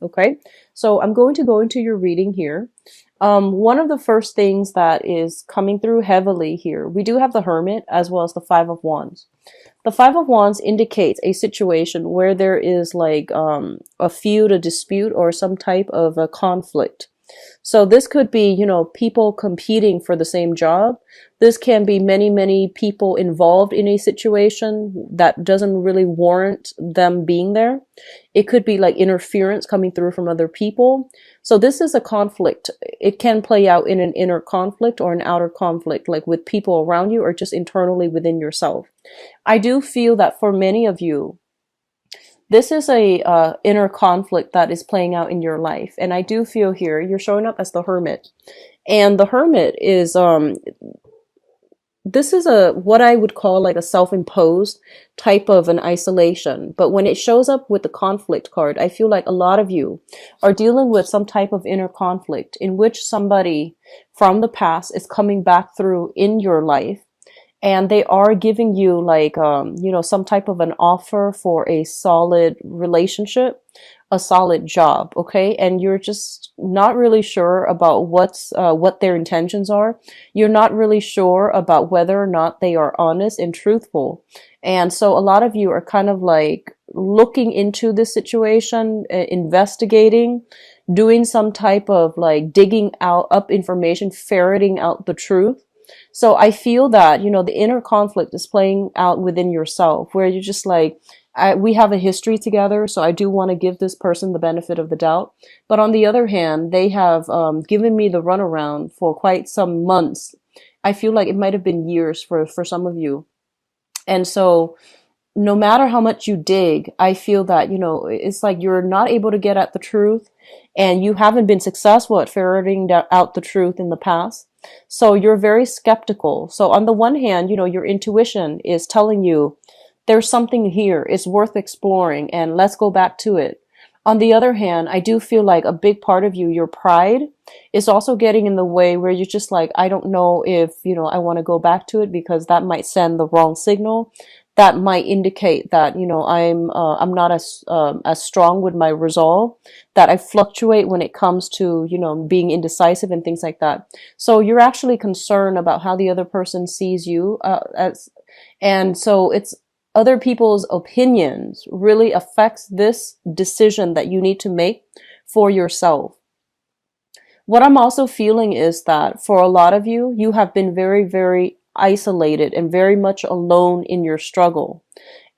Okay, so I'm going to go into your reading here. One of the first things that is coming through heavily here, we do have the Hermit as well as the Five of Wands. The Five of Wands indicates a situation where there is like a feud, a dispute, or some type of a conflict. So this could be, people competing for the same job. This can be many, many people involved in a situation that doesn't really warrant them being there. It could be like interference coming through from other people. So this is a conflict. It can play out in an inner conflict or an outer conflict, like with people around you or just internally within yourself. I do feel that for many of you, this is a inner conflict that is playing out in your life. And I do feel here you're showing up as the Hermit. And the Hermit is this is a what I would call like a self-imposed type of an isolation. But when it shows up with the conflict card, I feel like a lot of you are dealing with some type of inner conflict in which somebody from the past is coming back through in your life, and they are giving you like some type of an offer for a solid relationship, a solid job. Okay, and you're just not really sure about what their intentions are. You're not really sure about whether or not they are honest and truthful. And so a lot of you are kind of like looking into this situation, investigating, doing some type of like digging out up information, ferreting out the truth. So I feel that, the inner conflict is playing out within yourself where you're just like, we have a history together, so I do want to give this person the benefit of the doubt. But on the other hand, they have given me the runaround for quite some months. I feel like it might have been years for some of you. And so no matter how much you dig, I feel that, it's like you're not able to get at the truth and you haven't been successful at ferreting out the truth in the past. So you're very skeptical. So on the one hand, your intuition is telling you there's something here, it's worth exploring, and let's go back to it. On the other hand, I do feel like a big part of you, your pride, is also getting in the way where you're just like, I don't know if, I want to go back to it because that might send the wrong signal. That might indicate that, I'm not as strong with my resolve, that I fluctuate when it comes to, being indecisive and things like that. So you're actually concerned about how the other person sees you, and so it's other people's opinions really affects this decision that you need to make for yourself. What I'm also feeling is that for a lot of you, you have been very, very isolated and very much alone in your struggle.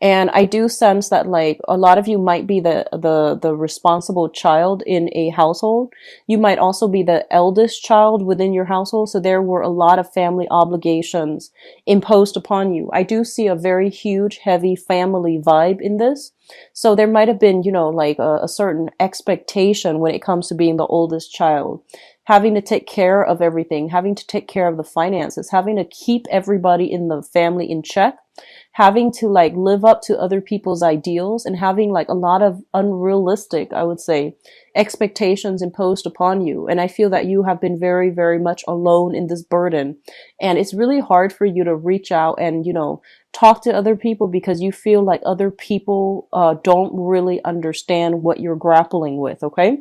And I do sense that like a lot of you might be the responsible child in a household. You might also be the eldest child within your household. So there were a lot of family obligations imposed upon you. I do see a very huge, heavy family vibe in this. So there might have been, like a certain expectation when it comes to being the oldest child, having to take care of everything, having to take care of the finances, having to keep everybody in the family in check, having to like live up to other people's ideals, and having like a lot of unrealistic, I would say, expectations imposed upon you. And I feel that you have been very, very much alone in this burden. And it's really hard for you to reach out and, talk to other people because you feel like other people don't really understand what you're grappling with. Okay.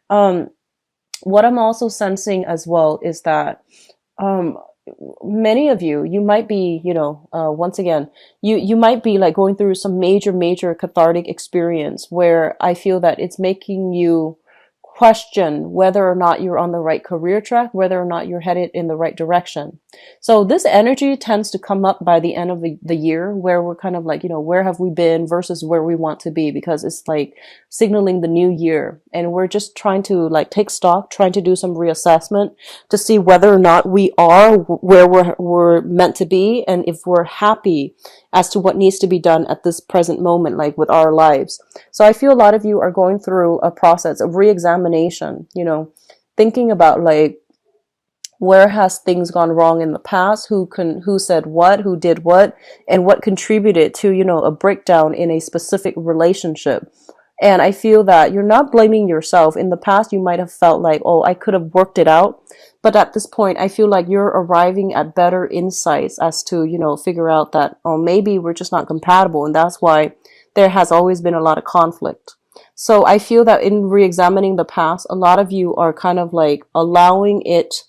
What I'm also sensing as well is that many of you, you might be, once again, you might be like going through some major, major cathartic experience where I feel that it's making you question whether or not you're on the right career track, whether or not you're headed in the right direction. So this energy tends to come up by the end of the year where we're kind of like, where have we been versus where we want to be, because it's like signaling the new year. And we're just trying to like take stock, trying to do some reassessment to see whether or not we are where we're meant to be, and if we're happy as to what needs to be done at this present moment, like with our lives. So I feel a lot of you are going through a process of re-examination, thinking about like, where has things gone wrong in the past? Who said what, who did what, and what contributed to, a breakdown in a specific relationship. And I feel that you're not blaming yourself. In the past, you might have felt like, oh, I could have worked it out. But at this point, I feel like you're arriving at better insights as to, figure out that, oh, maybe we're just not compatible. And that's why there has always been a lot of conflict. So I feel that in re-examining the past, a lot of you are kind of like allowing it,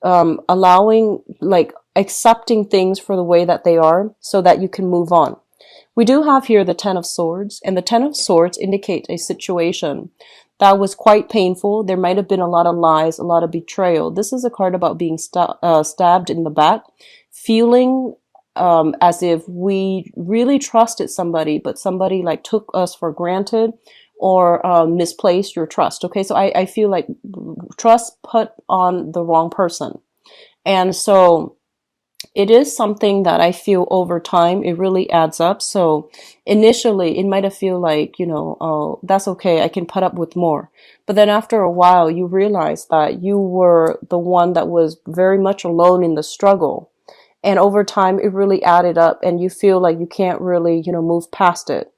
allowing, like accepting things for the way that they are so that you can move on. We do have here the Ten of Swords, and the Ten of Swords indicate a situation that was quite painful. There might have been a lot of lies, a lot of betrayal. This is a card about being stabbed in the back, feeling as if we really trusted somebody, but somebody like took us for granted or misplaced your trust. Okay, so I feel like trust put on the wrong person. And so it is something that I feel over time, it really adds up. So initially it might have feel like, oh, that's okay, I can put up with more. But then after a while, you realize that you were the one that was very much alone in the struggle. And over time, it really added up and you feel like you can't really, move past it.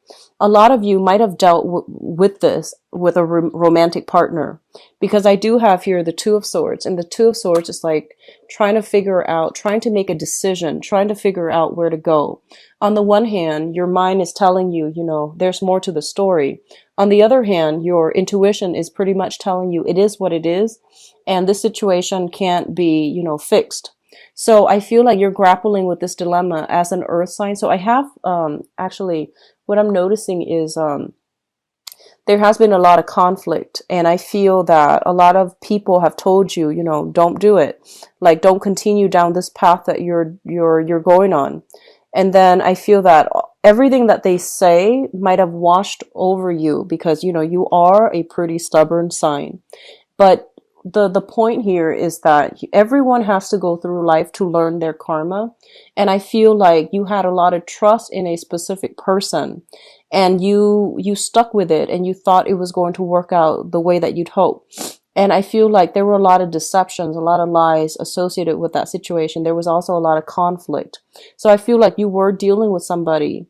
A lot of you might have dealt with this with a romantic partner, because I do have here the Two of Swords, and the Two of Swords is like trying to figure out, trying to make a decision, trying to figure out where to go. On the one hand, your mind is telling you, there's more to the story. On the other hand, your intuition is pretty much telling you it is what it is, and this situation can't be, fixed. So I feel like you're grappling with this dilemma as an earth sign. So I have, actually, what I'm noticing is, there has been a lot of conflict, and I feel that a lot of people have told you, don't do it. Like, don't continue down this path that you're going on. And then I feel that everything that they say might have washed over you because, you are a pretty stubborn sign. But the point here is that everyone has to go through life to learn their karma. And I feel like you had a lot of trust in a specific person, and you stuck with it, and you thought it was going to work out the way that you'd hope. And I feel like there were a lot of deceptions, a lot of lies associated with that situation. There was also a lot of conflict. So I feel like you were dealing with somebody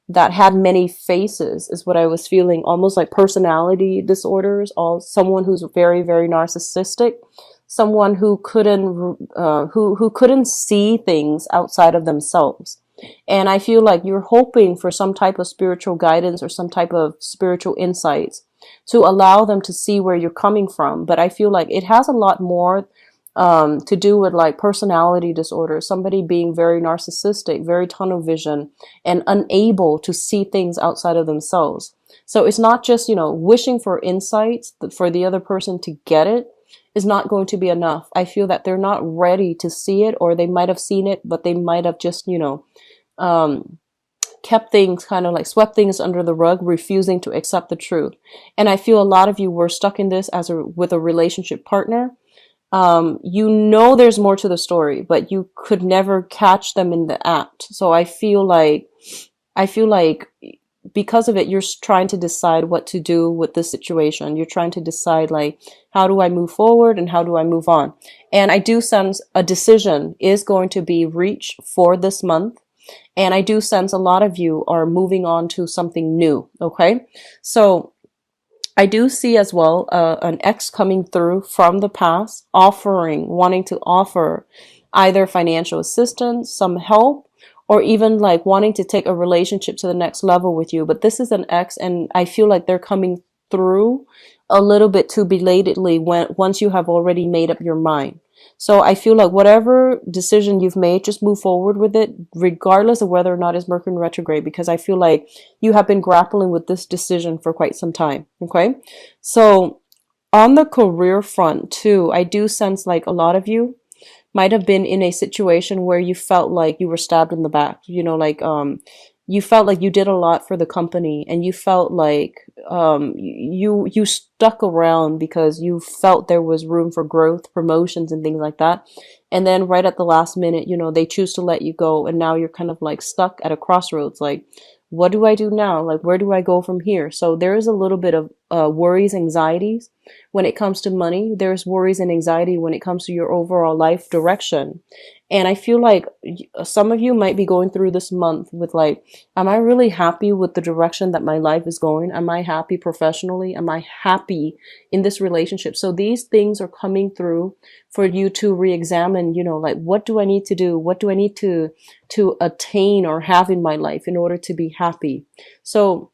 that had many faces, is what I was feeling, almost like personality disorders, or someone who's very, very narcissistic, someone who couldn't see things outside of themselves. And I feel like you're hoping for some type of spiritual guidance or some type of spiritual insights to allow them to see where you're coming from. But I feel like it has a lot more to do with like personality disorder, somebody being very narcissistic, very tunnel vision, and unable to see things outside of themselves. So it's not just, wishing for insights for the other person to get it is not going to be enough. I feel that they're not ready to see it, or they might have seen it, but they might have just, kept things kind of like swept things under the rug, refusing to accept the truth. And I feel a lot of you were stuck in this with a relationship partner. There's more to the story, but you could never catch them in the act. So I feel like because of it, you're trying to decide what to do with this situation. You're trying to decide, like, how do I move forward and how do I move on? And I do sense a decision is going to be reached for this month. And I do sense a lot of you are moving on to something new. Okay. So I do see as well an ex coming through from the past, wanting to offer either financial assistance, some help, or even like wanting to take a relationship to the next level with you. But this is an ex, and I feel like they're coming through a little bit too belatedly once you have already made up your mind. So I feel like whatever decision you've made, just move forward with it, regardless of whether or not it's Mercury retrograde, because I feel like you have been grappling with this decision for quite some time. Okay. So on the career front too, I do sense like a lot of you might have been in a situation where you felt like you were stabbed in the back, you felt like you did a lot for the company, and you felt like you stuck around because you felt there was room for growth, promotions, and things like that. And then right at the last minute, they choose to let you go, and now you're kind of like stuck at a crossroads. Like, what do I do now? Like, where do I go from here? So there is a little bit of worries, anxieties when it comes to money. There's worries and anxiety when it comes to your overall life direction. And I feel like some of you might be going through this month with like, am I really happy with the direction that my life is going? Am I happy professionally? Am I happy in this relationship? So these things are coming through for you to re-examine, like, what do I need to do? What do I need to attain or have in my life in order to be happy? So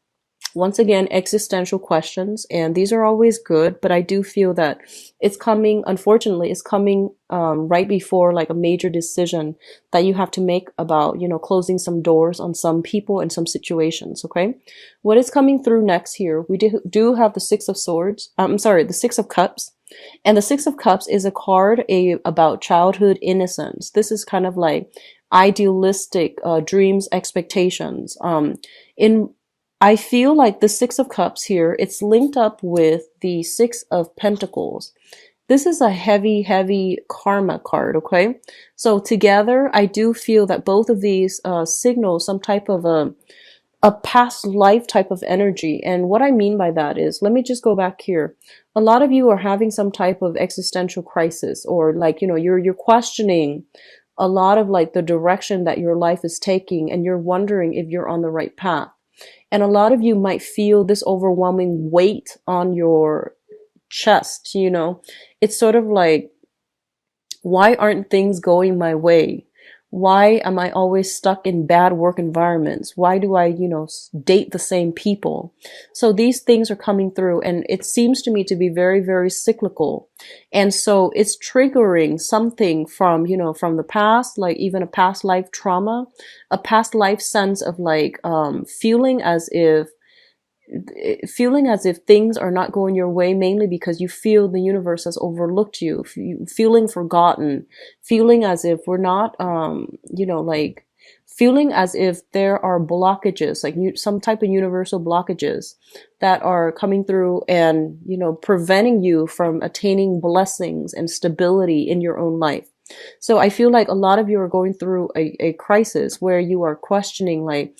Once again, existential questions, and these are always good, but I do feel that it's coming, unfortunately, it's coming right before like a major decision that you have to make about, you know, closing some doors on some people and some situations, okay? What is coming through next here, we do have the Six of Swords, I'm sorry, the Six of Cups. And the Six of Cups is a card about childhood innocence. This is kind of like idealistic dreams, expectations. In I feel like the Six of Cups here, it's linked up with the Six of Pentacles. This is a heavy, heavy karma card, okay? So together, I do feel that both of these signal some type of a past life type of energy. And what I mean by that is, let me just go back here. A lot of you are having some type of existential crisis, or like, you know, you're questioning a lot of like the direction that your life is taking, and you're wondering if you're on the right path. And a lot of you might feel this overwhelming weight on your chest, you know. It's sort of like, why aren't things going my way? Why am I always stuck in bad work environments? Why do I, you know, date the same people? So these things are coming through, and it seems to me to be very, very cyclical. And so it's triggering something from, you know, from the past, like even a past life trauma, a past life sense of like, feeling as if things are not going your way, mainly because you feel the universe has overlooked you, feeling forgotten, feeling as if we're not, you know, like feeling as if there are blockages, like some type of universal blockages that are coming through and, you know, preventing you from attaining blessings and stability in your own life. So I feel like a lot of you are going through a crisis where you are questioning, like,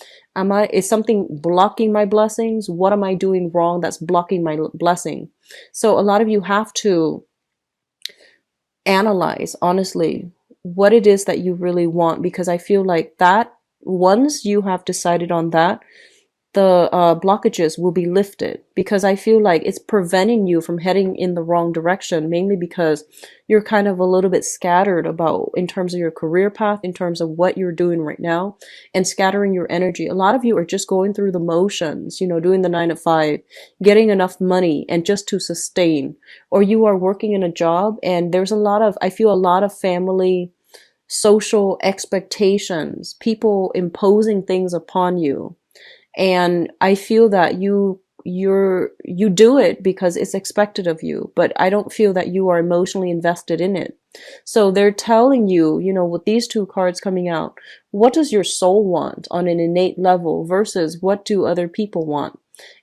is something blocking my blessings? What am I doing wrong that's blocking my blessing? So a lot of you have to analyze, honestly, what it is that you really want, because I feel like that once you have decided on that, the blockages will be lifted, because I feel like it's preventing you from heading in the wrong direction, mainly because you're kind of a little bit scattered about in terms of your career path, in terms of what you're doing right now, and scattering your energy. A lot of you are just going through the motions, you know, doing the 9 to 5, getting enough money and just to sustain, or you are working in a job and there's I feel a lot of family social expectations, people imposing things upon you. And I feel that you do it because it's expected of you, but I don't feel that you are emotionally invested in it. So they're telling you, you know, with these two cards coming out, what does your soul want on an innate level versus what do other people want?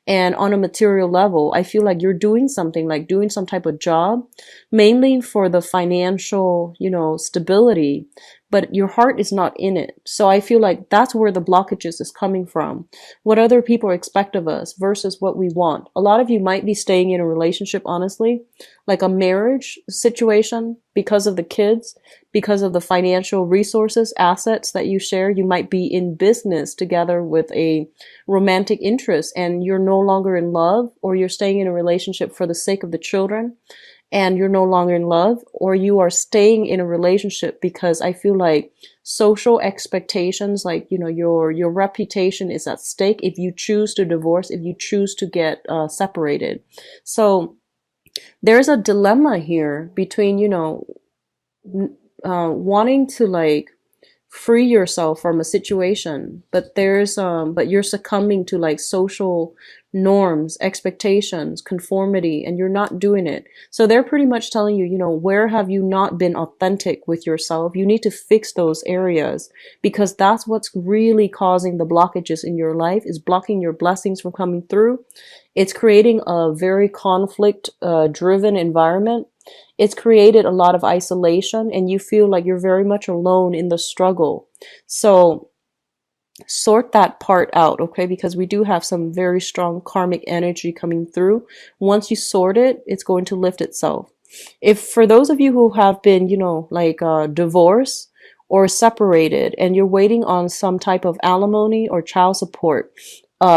And on a material level, I feel like you're doing something, like doing some type of job, mainly for the financial, you know, stability, but your heart is not in it. So I feel like that's where the blockages is coming from. What other people expect of us versus what we want. A lot of you might be staying in a relationship, honestly, like a marriage situation, because of the kids, because of the financial resources, assets that you share. You might be in business together with a romantic interest and you're no longer in love, or you're staying in a relationship for the sake of the children and you're no longer in love, or you are staying in a relationship because I feel like social expectations, like, you know, your reputation is at stake if you choose to divorce, if you choose to get separated. So there's a dilemma here between, you know, wanting to like free yourself from a situation, but but you're succumbing to like social norms, expectations, conformity, and you're not doing it. So they're pretty much telling you, you know, where have you not been authentic with yourself? You need to fix those areas, because that's what's really causing the blockages in your life, is blocking your blessings from coming through. It's creating a very conflict driven environment. It's created a lot of isolation, and you feel like you're very much alone in the struggle. So sort that part out, okay? Because we do have some very strong karmic energy coming through. Once you sort it, it's going to lift itself. If for those of you who have been, you know, like divorced or separated, and you're waiting on some type of alimony or child support,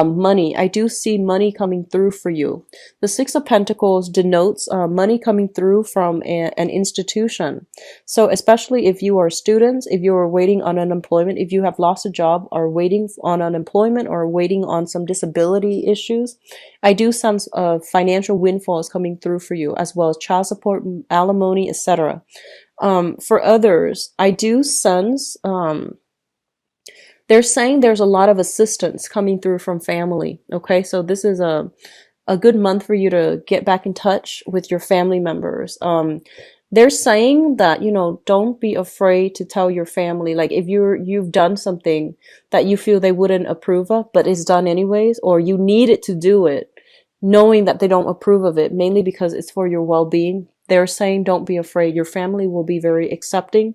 money. I do see money coming through for you. The Six of Pentacles denotes money coming through from an institution. So especially if you are students, if you are waiting on unemployment, if you have lost a job, or waiting on unemployment, or waiting on some disability issues, I do sense financial windfalls coming through for you, as well as child support, alimony, etc. For others, I do sense they're saying there's a lot of assistance coming through from family. Okay, so this is a good month for you to get back in touch with your family members. They're saying that, you know, don't be afraid to tell your family. Like if you've done something that you feel they wouldn't approve of, but it's done anyways, or you needed to do it, knowing that they don't approve of it, mainly because it's for your well-being. They're saying don't be afraid. Your family will be very accepting.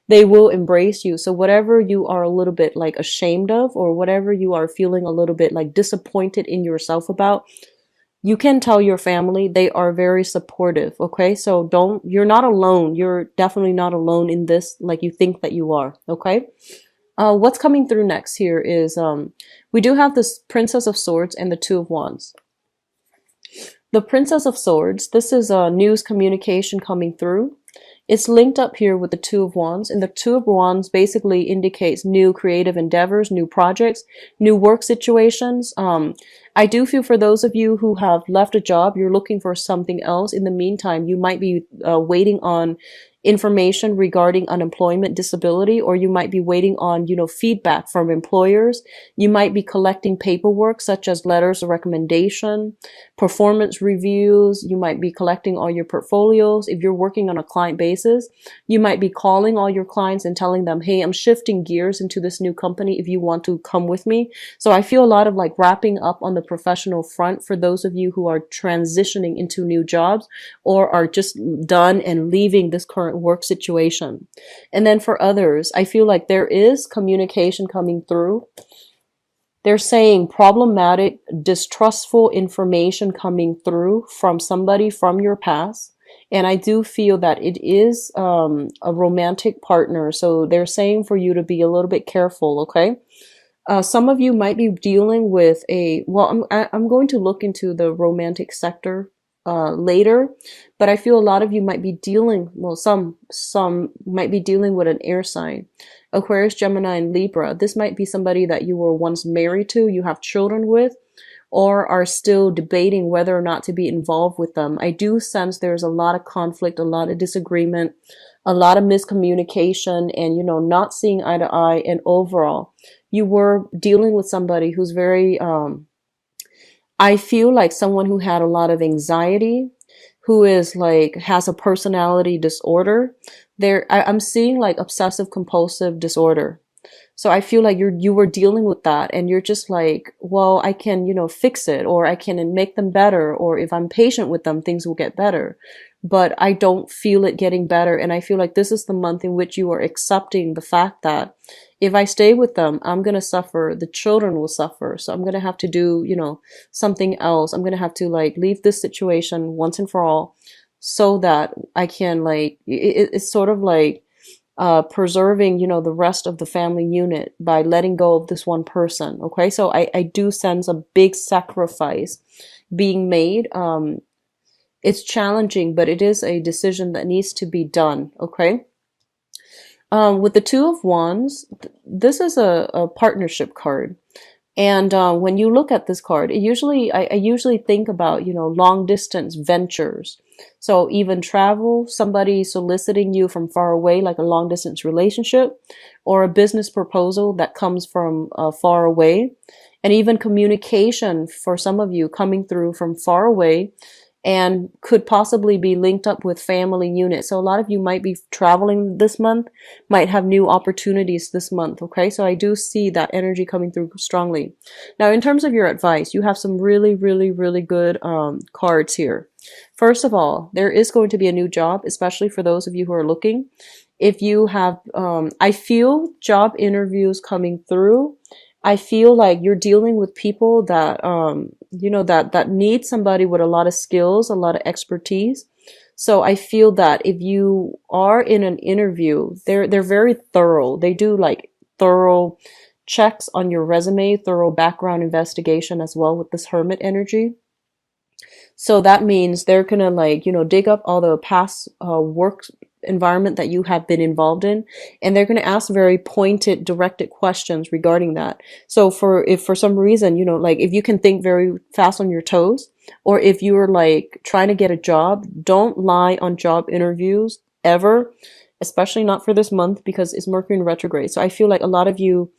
They will embrace you. So whatever you are a little bit like ashamed of, or whatever you are feeling a little bit like disappointed in yourself about, you can tell your family. They are very supportive. Okay, so you're not alone. You're definitely not alone in this like you think that you are. Okay. What's coming through next here is we do have this Princess of Swords and the Two of Wands. The Princess of Swords, this is news communication coming through. It's linked up here with the Two of Wands, and the Two of Wands basically indicates new creative endeavors, new projects, new work situations. I do feel for those of you who have left a job, you're looking for something else. In the meantime, you might be waiting on information regarding unemployment, disability, or you might be waiting on, you know, feedback from employers. You might be collecting paperwork such as letters of recommendation, performance reviews. You might be collecting all your portfolios. If you're working on a client basis, you might be calling all your clients and telling them, hey, I'm shifting gears into this new company if you want to come with me. So I feel a lot of like wrapping up on the professional front for those of you who are transitioning into new jobs, or are just done and leaving this current work situation. And then for others, I feel like there is communication coming through. They're saying problematic, distrustful information coming through from somebody from your past. And I do feel that it is a romantic partner. So they're saying for you to be a little bit careful, okay? Some of you might be dealing with I'm going to look into the romantic sector later, but I feel a lot of you might be dealing, well, some might be dealing with an air sign. Aquarius, Gemini, and Libra. This might be somebody that you were once married to, you have children with, or are still debating whether or not to be involved with them. I do sense there's a lot of conflict, a lot of disagreement, a lot of miscommunication, and, you know, not seeing eye to eye. And overall, you were dealing with somebody who's very, I feel like someone who had a lot of anxiety, who is like, has a personality disorder. I'm seeing like obsessive compulsive disorder. So I feel like you were dealing with that, and you're just like, well, I can, you know, fix it, or I can make them better, or if I'm patient with them, things will get better. But I don't feel it getting better. And I feel like this is the month in which you are accepting the fact that if I stay with them, I'm going to suffer. The children will suffer. So I'm going to have to do, you know, something else. I'm going to have to like leave this situation once and for all, so that I can like, it's sort of like, preserving, you know, the rest of the family unit by letting go of this one person. Okay. So I do sense a big sacrifice being made. It's challenging, but it is a decision that needs to be done. Okay. With the Two of Wands, this is a partnership card. And when you look at this card, I usually think about, you know, long distance ventures. So even travel, somebody soliciting you from far away, like a long distance relationship, or a business proposal that comes from far away, and even communication for some of you coming through from far away, and could possibly be linked up with family units. So a lot of you might be traveling this month, might have new opportunities this month. Okay. So I do see that energy coming through strongly. Now, in terms of your advice, you have some really, really, really good cards here. First of all, there is going to be a new job, especially for those of you who are looking. If you have, I feel job interviews coming through. I feel like you're dealing with people that, you know, that need somebody with a lot of skills, a lot of expertise. So I feel that if you are in an interview, they're very thorough. They do like thorough checks on your resume, thorough background investigation as well with this Hermit energy. So that means they're gonna like, dig up all the past work environment that you have been involved in, and they're gonna ask very pointed, directed questions regarding that. So if for some reason, like if you can think very fast on your toes, or if you're like trying to get a job, don't lie on job interviews ever, especially not for this month because it's Mercury in retrograde. So I feel like a lot of you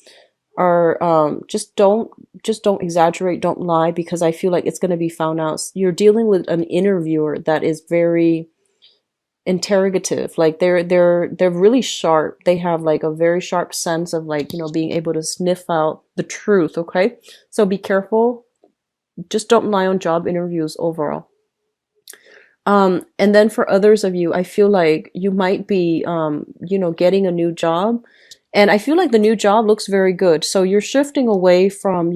are just don't exaggerate, don't lie, because I feel like it's going to be found out. You're dealing with an interviewer that is very interrogative. Like they're really sharp. They have like a very sharp sense of like, being able to sniff out the truth. Okay, so be careful. Just don't lie on job interviews overall. And then for others of you, I feel like you might be, getting a new job. And I feel like the new job looks very good. So you're shifting away from,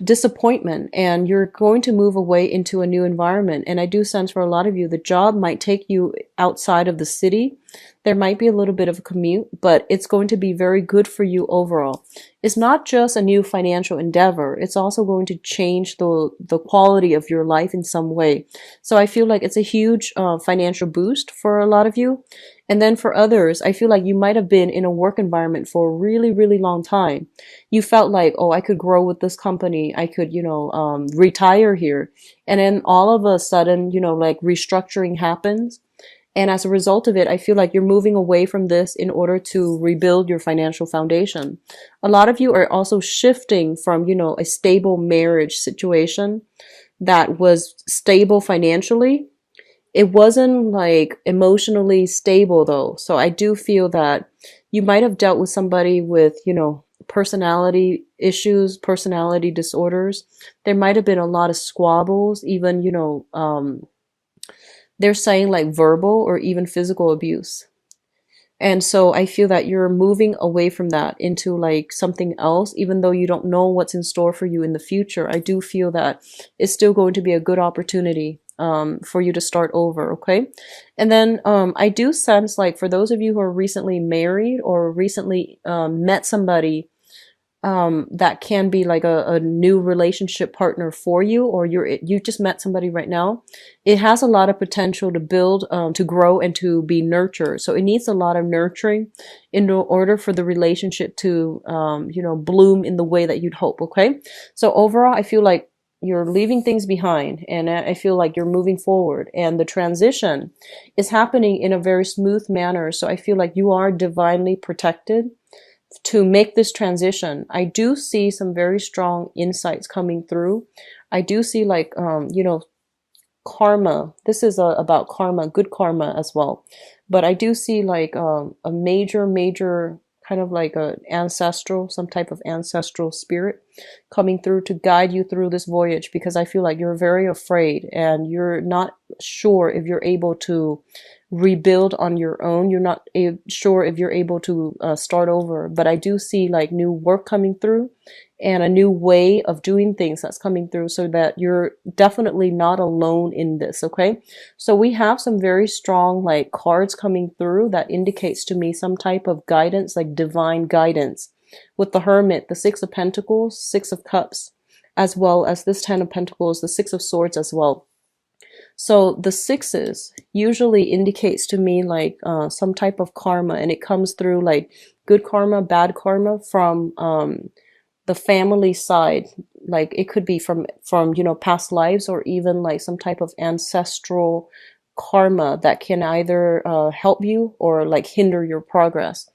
disappointment, and you're going to move away into a new environment. And I do sense for a lot of you, the job might take you outside of the city. There might be a little bit of a commute, but it's going to be very good for you overall. It's not just a new financial endeavor. It's also going to change the quality of your life in some way. So I feel like it's a huge financial boost for a lot of you. And then for others, I feel like you might have been in a work environment for a really, really long time. You felt like, oh, I could grow with this company. I could, retire here. And then all of a sudden, like restructuring happens. And as a result of it, I feel like you're moving away from this in order to rebuild your financial foundation. A lot of you are also shifting from, a stable marriage situation that was stable financially. It wasn't like emotionally stable though. So I do feel that you might have dealt with somebody with, personality issues, personality disorders. There might have been a lot of squabbles, even, they're saying like verbal or even physical abuse. And so I feel that you're moving away from that into like something else, even though you don't know what's in store for you in the future. I do feel that it's still going to be a good opportunity for you to start over. Okay. And then I do sense like for those of you who are recently married or recently met somebody that can be like a new relationship partner for you, or you just met somebody right now. It has a lot of potential to build, to grow, and to be nurtured. So it needs a lot of nurturing in order for the relationship to, bloom in the way that you'd hope. Okay. So overall, I feel like you're leaving things behind, and I feel like you're moving forward, and the transition is happening in a very smooth manner. So I feel like you are divinely protected to make this transition. I do see some very strong insights coming through. I do see like, karma. This is about karma, good karma as well. But I do see like a major kind of like some type of ancestral spirit coming through to guide you through this voyage, because I feel like you're very afraid and you're not sure if you're able to rebuild on your own. You're not sure if you're able to start over, but I do see like new work coming through and a new way of doing things that's coming through, so that you're definitely not alone in this. Okay. So we have some very strong like cards coming through that indicates to me some type of guidance, like divine guidance, with the Hermit, the Six of Pentacles, Six of Cups, as well as this Ten of Pentacles, the Six of Swords as well. So the sixes usually indicates to me like some type of karma, and it comes through like good karma, bad karma from the family side. Like it could be from past lives, or even like some type of ancestral karma that can either help you or like hinder your progress.